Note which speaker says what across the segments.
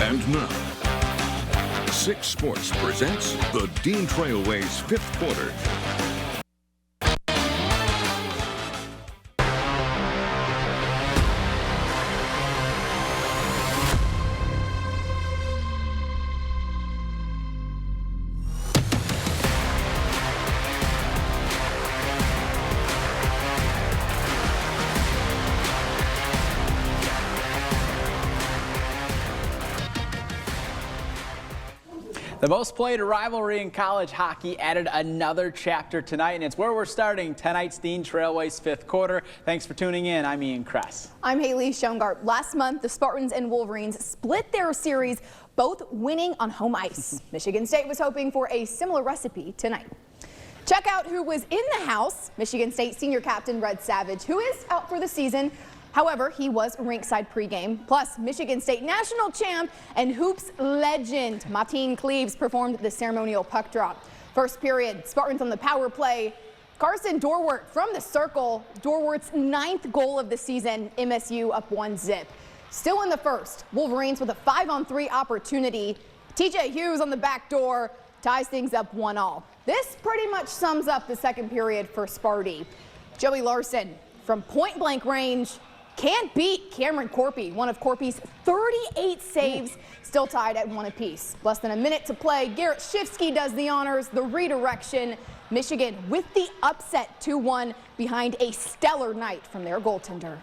Speaker 1: And now, 6 Sports presents the Dean Trailways 5th Quarter.
Speaker 2: The most played rivalry in college hockey added another chapter tonight, and it's where we're starting tonight's Dean Trailways 5th Quarter. Thanks for tuning in. I'm Ian Kress.
Speaker 3: I'm Haley Schoengart. Last month, the Spartans and Wolverines split their series, both winning on home ice. Michigan State was hoping for a similar recipe tonight. Check out who was in the house. Michigan State senior captain Red Savage, who is out for the season. However, he was rinkside pregame. Plus, Michigan State national champ and hoops legend Martine Cleaves performed the ceremonial puck drop. First period, Spartans on the power play. Carson Dorwart from the circle. Dorwart's 9th goal of the season. MSU up 1-0. Still in the first, Wolverines with a 5-on-3 opportunity. TJ Hughes on the back door ties things up 1-1. This pretty much sums up the second period for Sparty. Joey Larson from point-blank range can't beat Cameron Corpy, one of Corpy's 38 saves, still tied at 1 apiece. Less than a minute to play. Garrett Shifsky does the honors, the redirection. Michigan with the upset 2-1 behind a stellar night from their goaltender.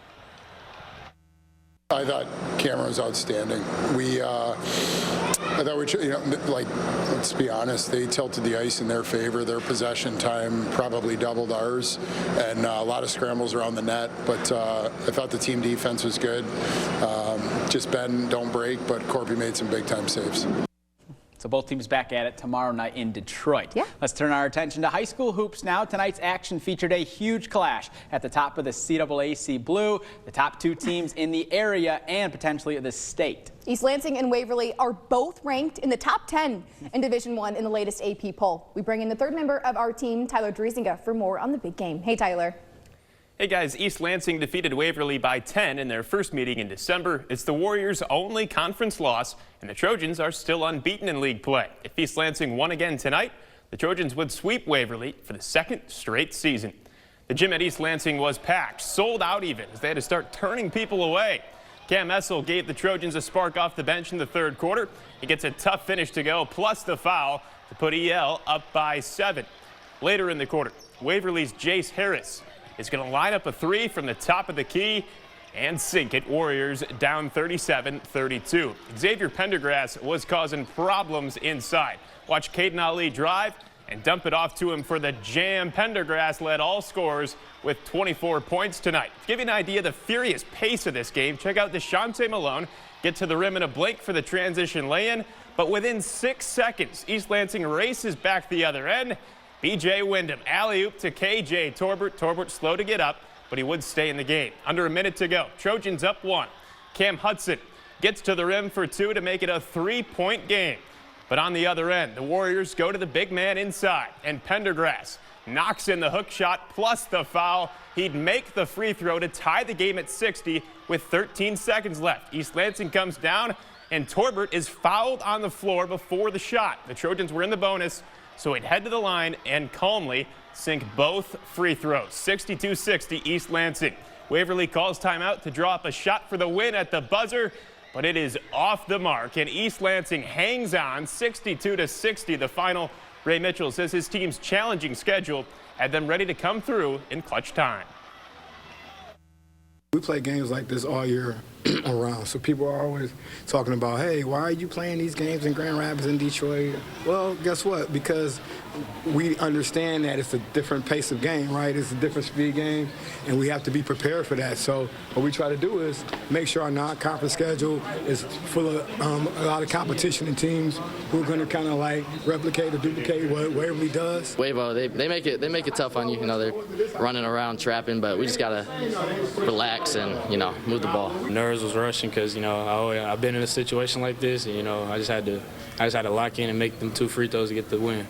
Speaker 4: I thought Cameron was outstanding. I thought let's be honest, they tilted the ice in their favor. Their possession time probably doubled ours, and a lot of scrambles around the net. But I thought the team defense was good. Just bend, don't break, but Corpy made some big-time saves.
Speaker 2: So both teams back at it tomorrow night in Detroit.
Speaker 3: Yeah.
Speaker 2: Let's turn our attention to high school hoops now. Tonight's action featured a huge clash at the top of the CAAC Blue, the top 2 teams in the area and potentially the state.
Speaker 3: East Lansing and Waverly are both ranked in the top 10 in Division I in the latest AP poll. We bring in the 3rd member of our team, Tyler Driesinga, for more on the big game. Hey, Tyler.
Speaker 5: Hey guys, East Lansing defeated Waverly by 10 in their first meeting in December. It's the Warriors' only conference loss, and the Trojans are still unbeaten in league play. If East Lansing won again tonight, the Trojans would sweep Waverly for the 2nd straight season. The gym at East Lansing was packed, sold out even, as they had to start turning people away. Cam Essel gave the Trojans a spark off the bench in the 3rd quarter. He gets a tough finish to go, plus the foul to put EL up by 7. Later in the quarter, Waverly's Jace Harris is going to line up a 3 from the top of the key and sink it. Warriors down 37-32. Xavier Pendergrass was causing problems inside. Watch Caden Ali drive and dump it off to him for the jam. Pendergrass led all scorers with 24 points tonight. To give you an idea of the furious pace of this game, check out Deshante Malone get to the rim in a blink for the transition lay-in, but within 6 seconds, East Lansing races back the other end. B.J. Wyndham, alley-oop to K.J. Torbert. Torbert slow to get up, but he would stay in the game. Under a minute to go. Trojans up 1. Cam Hudson gets to the rim for 2 to make it a 3-point game. But on the other end, the Warriors go to the big man inside, and Pendergrass knocks in the hook shot plus the foul. He'd make the free throw to tie the game at 60 with 13 seconds left. East Lansing comes down, and Torbert is fouled on the floor before the shot. The Trojans were in the bonus, so he'd head to the line and calmly sink both free throws. 62-60 East Lansing. Waverly calls timeout to draw up a shot for the win at the buzzer, but it is off the mark, and East Lansing hangs on 62-60 the final. Ray Mitchell says his team's challenging schedule had them ready to come through in clutch time.
Speaker 6: We play games like this all year around, so people are always talking about, hey, why are you playing these games in Grand Rapids and Detroit? Well, guess what? Because we understand that it's a different pace of game, right? It's a different speed game, and we have to be prepared for that. So what we try to do is make sure our non-conference schedule is full of a lot of competition and teams who are going to kind of like replicate or duplicate what Waverly does.
Speaker 7: Wavo, they make it tough on you. You know, they're running around trapping, but we just gotta relax and move the ball.
Speaker 8: Nerves was rushing because I've been in a situation like this, and I just had to lock in and make them 2 free throws to get the win.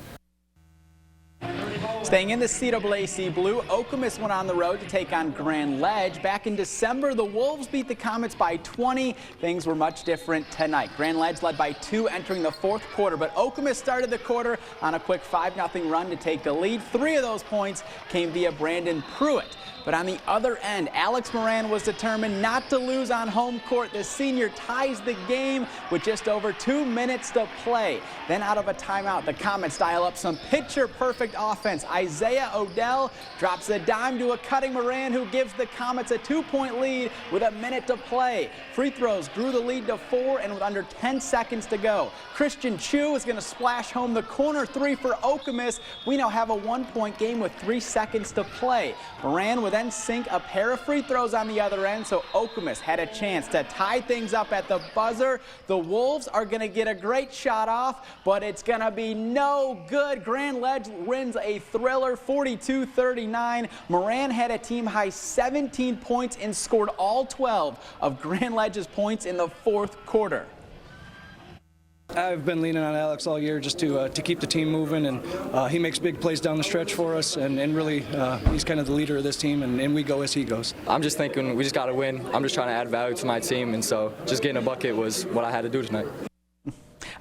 Speaker 2: Staying in the CAAC blue, Okemos went on the road to take on Grand Ledge. Back in December, the Wolves beat the Comets by 20. Things were much different tonight. Grand Ledge led by 2 entering the 4th quarter, but Okemos started the quarter on a quick 5-0 run to take the lead. 3 of those points came via Brandon Pruitt. But on the other end, Alex Moran was determined not to lose on home court. The senior ties the game with just over 2 minutes to play. Then out of a timeout, the Comets dial up some picture-perfect offense. Isaiah Odell drops a dime to a cutting Moran, who gives the Comets a 2-point lead with a minute to play. Free throws grew the lead to 4, and with under 10 seconds to go, Christian Chu is going to splash home the corner 3 for Okemos. We now have a 1-point game with 3 seconds to play. Moran would then sink a pair of free throws on the other end, so Okemos had a chance to tie things up at the buzzer. The Wolves are going to get a great shot off, but it's going to be no good. Grand Ledge wins a thriller 42-39. Moran had a team-high 17 points and scored all 12 of Grand Ledge's points in the 4th quarter.
Speaker 9: I've been leaning on Alex all year just to keep the team moving, and he makes big plays down the stretch for us, and really he's kind of the leader of this team, and we go as he goes.
Speaker 10: I'm just thinking we just got to win. I'm just trying to add value to my team, and so just getting a bucket was what I had to do tonight.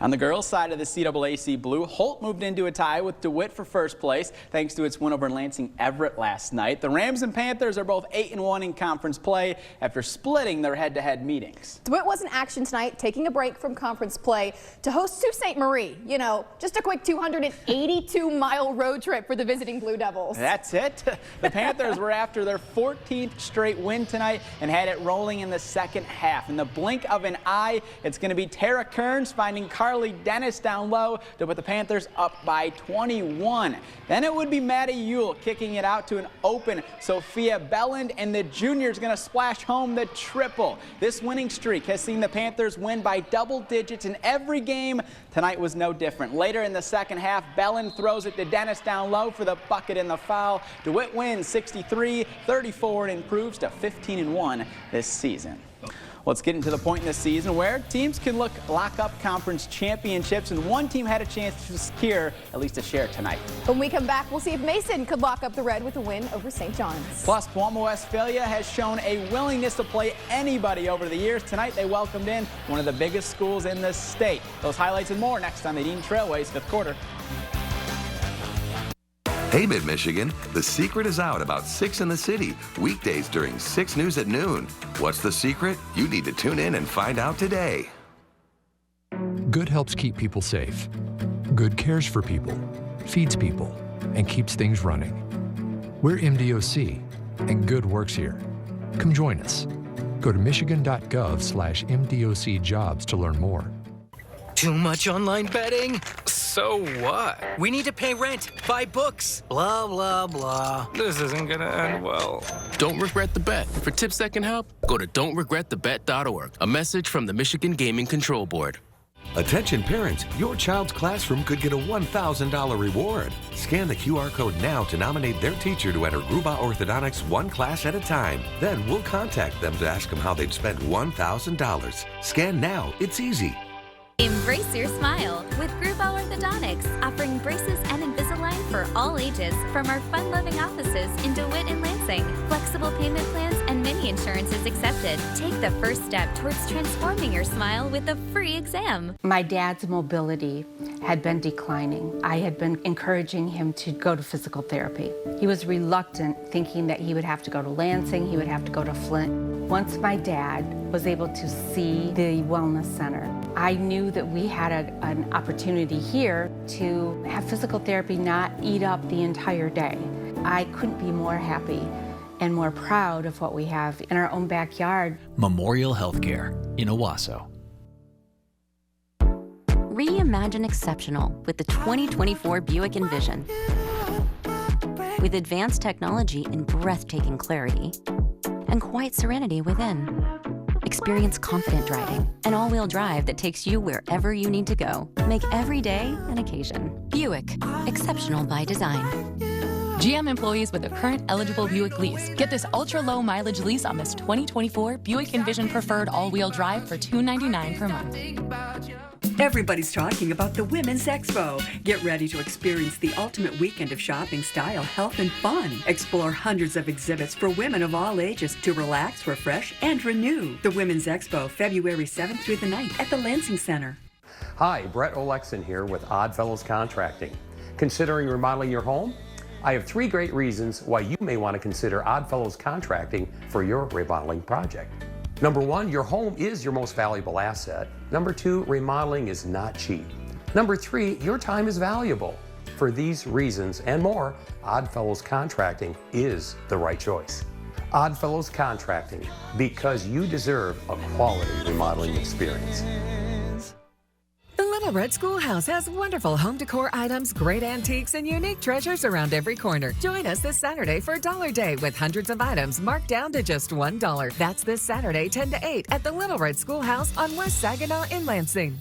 Speaker 2: On the girls' side of the CAAC blue, Holt moved into a tie with DeWitt for first place thanks to its win over Lansing Everett last night. The Rams and Panthers are both 8-1 in conference play after splitting their head-to-head meetings.
Speaker 3: DeWitt was in action tonight, taking a break from conference play to host Sault Ste. Marie. You know, just a quick 282-mile road trip for the visiting Blue Devils.
Speaker 2: That's it. The Panthers were after their 14th straight win tonight and had it rolling in the second half. In the blink of an eye, it's going to be Tara Kearns finding Carly Dennis down low to put the Panthers up by 21. Then it would be Maddie Ewell kicking it out to an open Sophia Belland, and the junior's going to splash home the triple. This winning streak has seen the Panthers win by double digits in every game. Tonight was no different. Later in the second half, Belland throws it to Dennis down low for the bucket and the foul. DeWitt wins 63-34 and improves to 15-1 this season. Well, it's getting to the point in the season where teams can lock up conference championships, and one team had a chance to secure at least a share tonight.
Speaker 3: When we come back, we'll see if Mason could lock up the red with a win over St. John's.
Speaker 2: Plus, Westphalia has shown a willingness to play anybody over the years. Tonight, they welcomed in one of the biggest schools in the state. Those highlights and more next on the Dean Trailways 5th quarter.
Speaker 11: Hey, Mid-Michigan, the secret is out about 6 in the City, weekdays during 6 News at noon. What's the secret? You need to tune in and find out today.
Speaker 12: Good helps keep people safe. Good cares for people, feeds people, and keeps things running. We're MDOC, and good works here. Come join us. Go to michigan.gov/MDOC jobs to learn more.
Speaker 13: Too much online betting? So what? We need to pay rent, buy books, blah, blah, blah.
Speaker 8: This isn't gonna end well.
Speaker 14: Don't regret the bet. For tips that can help, go to don'tregretthebet.org. A message from the Michigan Gaming Control Board.
Speaker 11: Attention parents, your child's classroom could get a $1,000 reward. Scan the QR code now to nominate their teacher to enter Gruba Orthodontics one class at a time. Then we'll contact them to ask them how they'd spend $1,000. Scan now, it's easy.
Speaker 15: Embrace your smile with Gruba Orthodontics, offering braces and Invisalign for all ages from our fun-loving offices in DeWitt and Lansing. Flexible payment plans and many insurances accepted. Take the first step towards transforming your smile with a free exam.
Speaker 16: My dad's mobility had been declining. I had been encouraging him to go to physical therapy. He was reluctant, thinking that he would have to go to Lansing, he would have to go to Flint. Once my dad was able to see the wellness center, I knew that we had an opportunity here to have physical therapy not eat up the entire day. I couldn't be more happy and more proud of what we have in our own backyard.
Speaker 17: Memorial Healthcare in Owasso.
Speaker 15: Reimagine exceptional with the 2024 Buick Envision. With advanced technology and breathtaking clarity, and quiet serenity within. Experience confident driving, an all-wheel drive that takes you wherever you need to go. Make every day an occasion. Buick, exceptional by design.
Speaker 18: GM employees with a current eligible Buick lease get this ultra-low mileage lease on this 2024 Buick Envision Preferred all-wheel drive for $299 per month.
Speaker 19: Everybody's talking about the Women's Expo. Get ready to experience the ultimate weekend of shopping, style, health, and fun. Explore hundreds of exhibits for women of all ages to relax, refresh, and renew. The Women's Expo, February 7th through the 9th at the Lansing Center.
Speaker 20: Hi, Brett Olexon here with Oddfellows Contracting. Considering remodeling your home? I have 3 great reasons why you may want to consider Oddfellows Contracting for your remodeling project. Number 1, your home is your most valuable asset. Number 2, remodeling is not cheap. Number 3, your time is valuable. For these reasons and more, Oddfellows Contracting is the right choice. Oddfellows Contracting, because you deserve a quality remodeling experience.
Speaker 21: The Little Red Schoolhouse has wonderful home decor items, great antiques, and unique treasures around every corner. Join us this Saturday for Dollar Day with hundreds of items marked down to just $1. That's this Saturday, 10 to 8 at the Little Red Schoolhouse on West Saginaw in Lansing.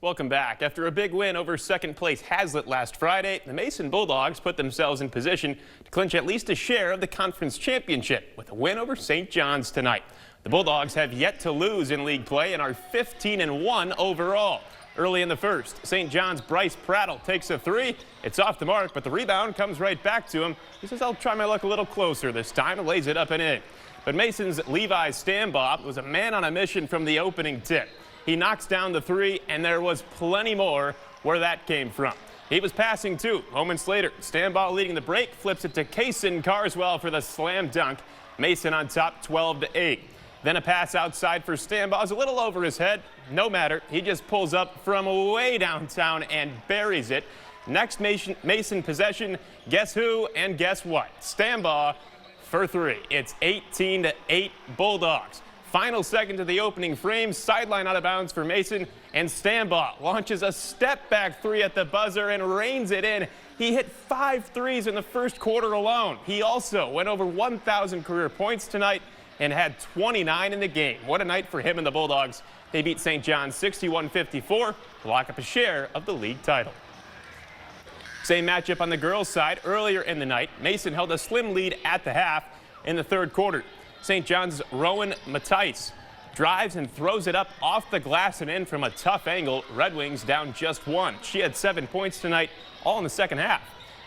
Speaker 5: Welcome back. After a big win over second-place Hazlitt last Friday, the Mason Bulldogs put themselves in position to clinch at least a share of the conference championship with a win over St. John's tonight. The Bulldogs have yet to lose in league play and are 15-1 overall. Early in the first, St. John's Bryce Prattle takes a 3. It's off the mark, but the rebound comes right back to him. He says, "I'll try my luck a little closer this time," and lays it up and in. But Mason's Levi Stambaugh was a man on a mission from the opening tip. He knocks down the 3, and there was plenty more where that came from. He was passing too. Moments later, Stambaugh leading the break, flips it to Kaysen Carswell for the slam dunk. Mason on top 12-8. Then a pass outside for Stambaugh, a little over his head. No matter, he just pulls up from way downtown and buries it. Next Mason possession, guess who and guess what? Stambaugh for 3. It's 18-8 Bulldogs. Final second to the opening frame, sideline out of bounds for Mason, and Stambaugh launches a step-back 3 at the buzzer and reins it in. He hit 5 threes in the first quarter alone. He also went over 1,000 career points tonight and had 29 in the game. What a night for him and the Bulldogs. They beat St. John's 61-54 to lock up a share of the league title. Same matchup on the girls' side. Earlier in the night, Mason held a slim lead at the half in the third quarter. St. John's Rowan Matthijs drives and throws it up off the glass and in from a tough angle. Red Wings down just 1. She had 7 points tonight, all in the second half.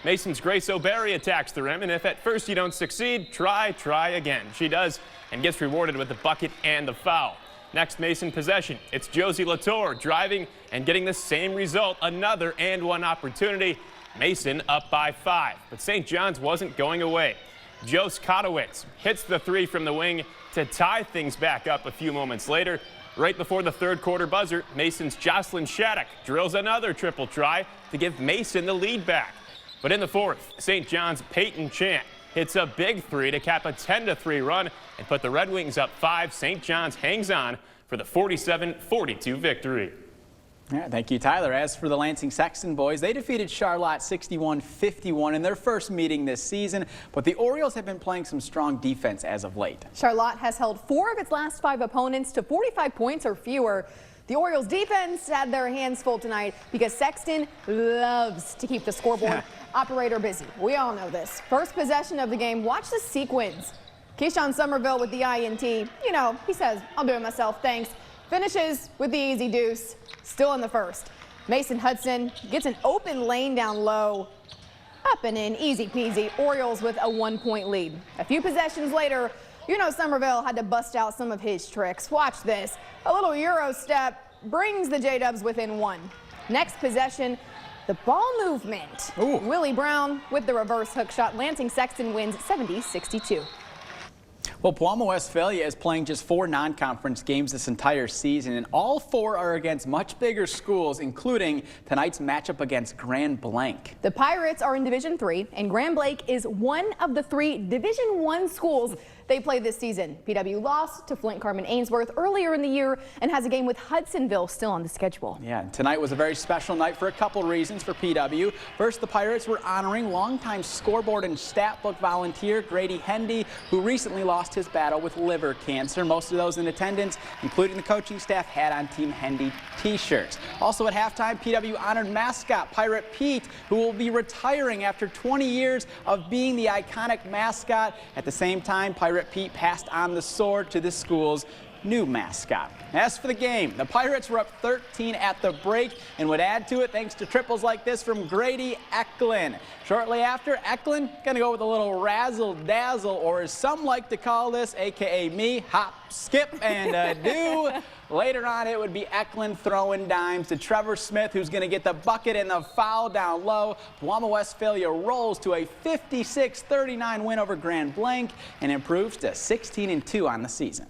Speaker 5: Mason's Grace O'Barry attacks the rim, and if at first you don't succeed, try again. She does, and gets rewarded with the bucket and the foul. Next Mason possession, it's Josie Latour driving and getting the same result, another and one opportunity. Mason up by 5, but St. John's wasn't going away. Jose Kotowitz hits the 3 from the wing to tie things back up a few moments later. Right before the third quarter buzzer, Mason's Jocelyn Shattuck drills another triple try to give Mason the lead back. But in the fourth, St. John's Peyton Chant hits a big 3 to cap a 10-3 run and put the Red Wings up 5. St. John's hangs on for the 47-42 victory.
Speaker 2: Yeah, thank you, Tyler. As for the Lansing Sexton boys, they defeated Charlotte 61-51 in their first meeting this season, but the Orioles have been playing some strong defense as of late.
Speaker 3: Charlotte has held 4 of its last 5 opponents to 45 points or fewer. The Orioles defense had their hands full tonight because Sexton loves to keep the scoreboard operator busy. We all know this. First possession of the game, watch the sequence. Keyshawn Somerville with the INT. You know, he says, "I'll do it myself, thanks." Finishes with the easy deuce, still in the first. Mason Hudson gets an open lane down low. Up and in, easy peasy. Orioles with a 1-point lead. A few possessions later, you know Somerville had to bust out some of his tricks. Watch this. A little Euro step brings the J-Dubs within 1. Next possession, the ball movement. Ooh. Willie Brown with the reverse hook shot. Lansing Sexton wins 70-62.
Speaker 2: Well, Paloma Westphalia is playing just 4 non-conference games this entire season, and all 4 are against much bigger schools, including tonight's matchup against Grand Blanc.
Speaker 3: The Pirates are in Division III, and Grand Blanc is one of the 3 Division I schools they play this season. PW lost to Flint Carman Ainsworth earlier in the year and has a game with Hudsonville still on the schedule.
Speaker 2: Yeah, tonight was a very special night for a couple reasons for PW. First, the Pirates were honoring longtime scoreboard and stat book volunteer Grady Hendy, who recently lost his battle with liver cancer. Most of those in attendance, including the coaching staff, had on Team Hendy t-shirts. Also at halftime, PW honored mascot Pirate Pete, who will be retiring after 20 years of being the iconic mascot. At the same time, Pirate Pete passed on the sword to the school's new mascot. As for the game, the Pirates were up 13 at the break and would add to it thanks to triples like this from Grady Eklund. Shortly after, Eklund gonna go with a little razzle-dazzle, or as some like to call this, aka me, hop, skip, and do. Later on, it would be Eklund throwing dimes to Trevor Smith, who's going to get the bucket and the foul down low. Paloma Westphalia rolls to a 56-39 win over Grand Blanc and improves to 16-2 on the season.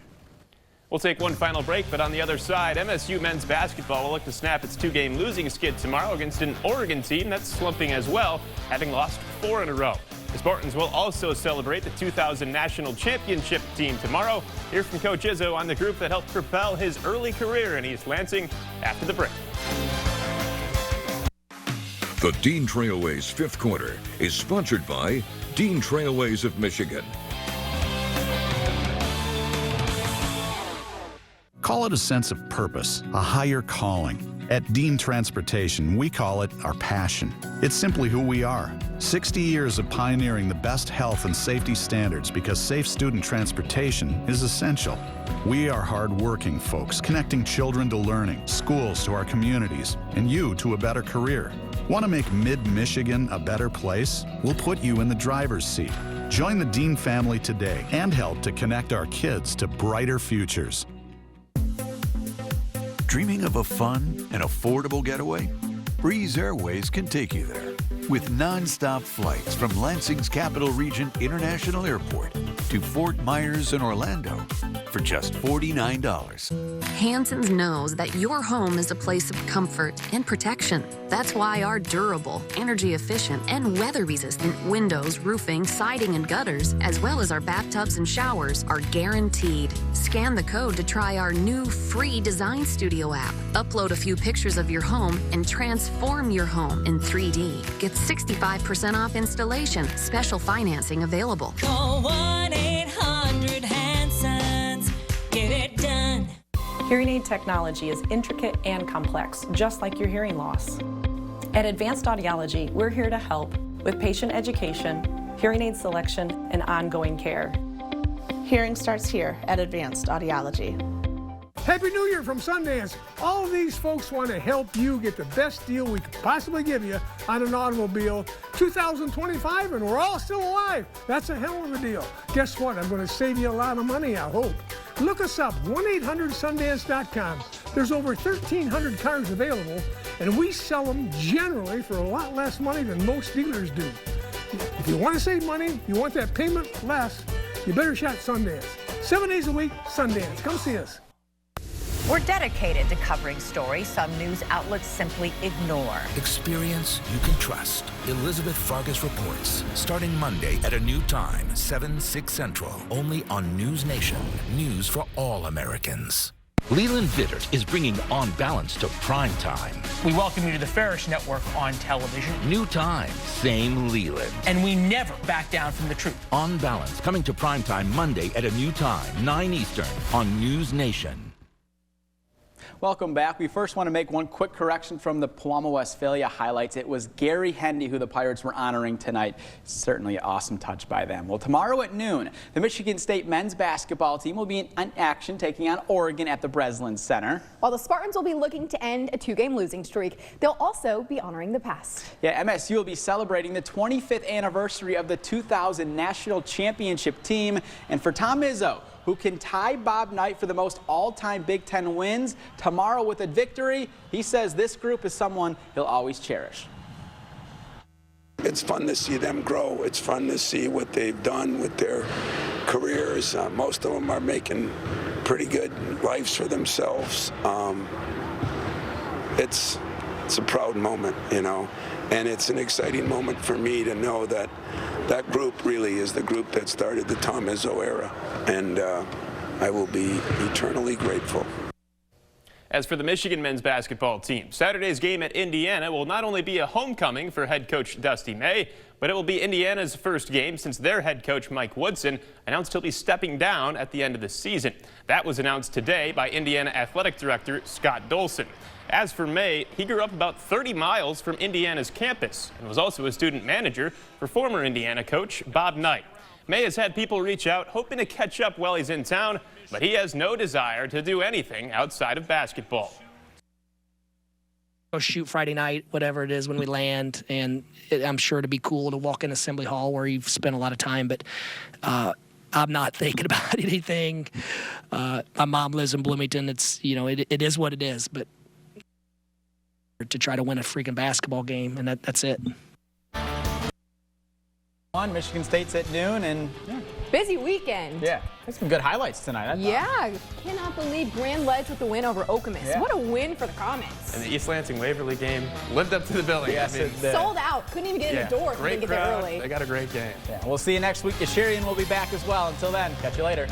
Speaker 5: We'll take one final break, but on the other side, MSU men's basketball will look to snap its 2-game losing skid tomorrow against an Oregon team that's slumping as well, having lost 4 in a row. The Spartans will also celebrate the 2000 National Championship team tomorrow. Hear from Coach Izzo on the group that helped propel his early career in East Lansing after the break.
Speaker 1: The Dean Trailways 5th Quarter is sponsored by Dean Trailways of Michigan.
Speaker 22: Call it a sense of purpose, a higher calling. At Dean Transportation, we call it our passion. It's simply who we are. 60 years of pioneering the best health and safety standards because safe student transportation is essential. We are hard-working folks, connecting children to learning, schools to our communities, and you to a better career. Want to make mid-Michigan a better place? We'll put you in the driver's seat. Join the Dean family today and help to connect our kids to brighter futures.
Speaker 23: Dreaming of a fun and affordable getaway? Breeze Airways can take you there. With non-stop flights from Lansing's Capital Region International Airport to Fort Myers and Orlando for just $49.
Speaker 24: Hanson's knows that your home is a place of comfort and protection. That's why our durable, energy-efficient, and weather-resistant windows, roofing, siding, and gutters, as well as our bathtubs and showers, are guaranteed. Scan the code to try our new free Design Studio app. Upload a few pictures of your home and transform your home in 3D. Get 65% off installation. Special financing available.
Speaker 25: Call 1-800-HANSONS. Get it done.
Speaker 26: Hearing aid technology is intricate and complex, just like your hearing loss. At Advanced Audiology, we're here to help with patient education, hearing aid selection, and ongoing care.
Speaker 27: Hearing starts here at Advanced Audiology.
Speaker 28: Happy New Year from Sundance. All of these folks want to help you get the best deal we could possibly give you on an automobile. 2025 and we're all still alive. That's a hell of a deal. Guess what? I'm going to save you a lot of money, I hope. Look us up, 1-800-Sundance.com. There's over 1,300 cars available, and we sell them generally for a lot less money than most dealers do. If you want to save money, you want that payment less, you better shop Sundance. 7 days a week, Sundance. Come see us.
Speaker 29: We're dedicated to covering stories some news outlets simply ignore.
Speaker 30: Experience you can trust. Elizabeth Fargus reports, starting Monday at a new time, 7, 6 Central, only on News Nation. News for all Americans.
Speaker 31: Leland Vittert is bringing On Balance to prime time.
Speaker 32: We welcome you to the Farish Network on television.
Speaker 31: New time, same Leland.
Speaker 32: And we never back down from the truth.
Speaker 31: On Balance, coming to prime time Monday at a new time, 9 Eastern, on News Nation.
Speaker 2: Welcome back. We first want to make one quick correction from the Paloma Westphalia highlights. It was Gary Hendy who the Pirates were honoring tonight. Certainly an awesome touch by them. Well, tomorrow at noon, the Michigan State men's basketball team will be in action taking on Oregon at the Breslin Center.
Speaker 3: While the Spartans will be looking to end a 2-game losing streak, they'll also be honoring the past.
Speaker 2: Yeah, MSU will be celebrating the 25th anniversary of the 2000 National Championship team. And for Tom Izzo, who can tie Bob Knight for the most all-time Big Ten wins tomorrow with a victory, he says this group is someone he'll always cherish.
Speaker 33: It's fun to see them grow. It's fun to see what they've done with their careers. Most of them are making pretty good lives for themselves. It's a proud moment, you know, and it's an exciting moment for me to know that that group really is the group that started the Tom Izzo era, and I will be eternally grateful.
Speaker 5: As for the Michigan men's basketball team, Saturday's game at Indiana will not only be a homecoming for head coach Dusty May, but it will be Indiana's first game since their head coach Mike Woodson announced he'll be stepping down at the end of the season. That was announced today by Indiana Athletic Director Scott Dolson. As for May, he grew up about 30 miles from Indiana's campus and was also a student manager for former Indiana coach Bob Knight. May has had people reach out hoping to catch up while he's in town, But he has no desire to do anything outside of basketball.
Speaker 4: Go shoot Friday night, whatever it is, when we land, and I'm sure it'd be cool to walk in Assembly Hall where you've spent a lot of time, but I'm not thinking about anything. My mom lives in Bloomington. It's, it is what it is, but to try to win a freaking basketball game, and that's it.
Speaker 2: Michigan State's at noon, and
Speaker 3: busy weekend.
Speaker 2: Yeah, there's some good highlights tonight, I thought.
Speaker 3: Yeah, cannot believe Grand Ledge with the win over Okemos.
Speaker 2: Yeah.
Speaker 3: What a win for the Comets.
Speaker 5: And the East Lansing-Waverly game lived up to the billing.
Speaker 2: Yes, it did.
Speaker 3: Sold out. Couldn't even get in the door.
Speaker 5: Great
Speaker 3: Couldn't get there
Speaker 5: crowd.
Speaker 3: early.
Speaker 5: They got a great game.
Speaker 2: Yeah, we'll see you next week. Sherian will be back as well. Until then, catch you later.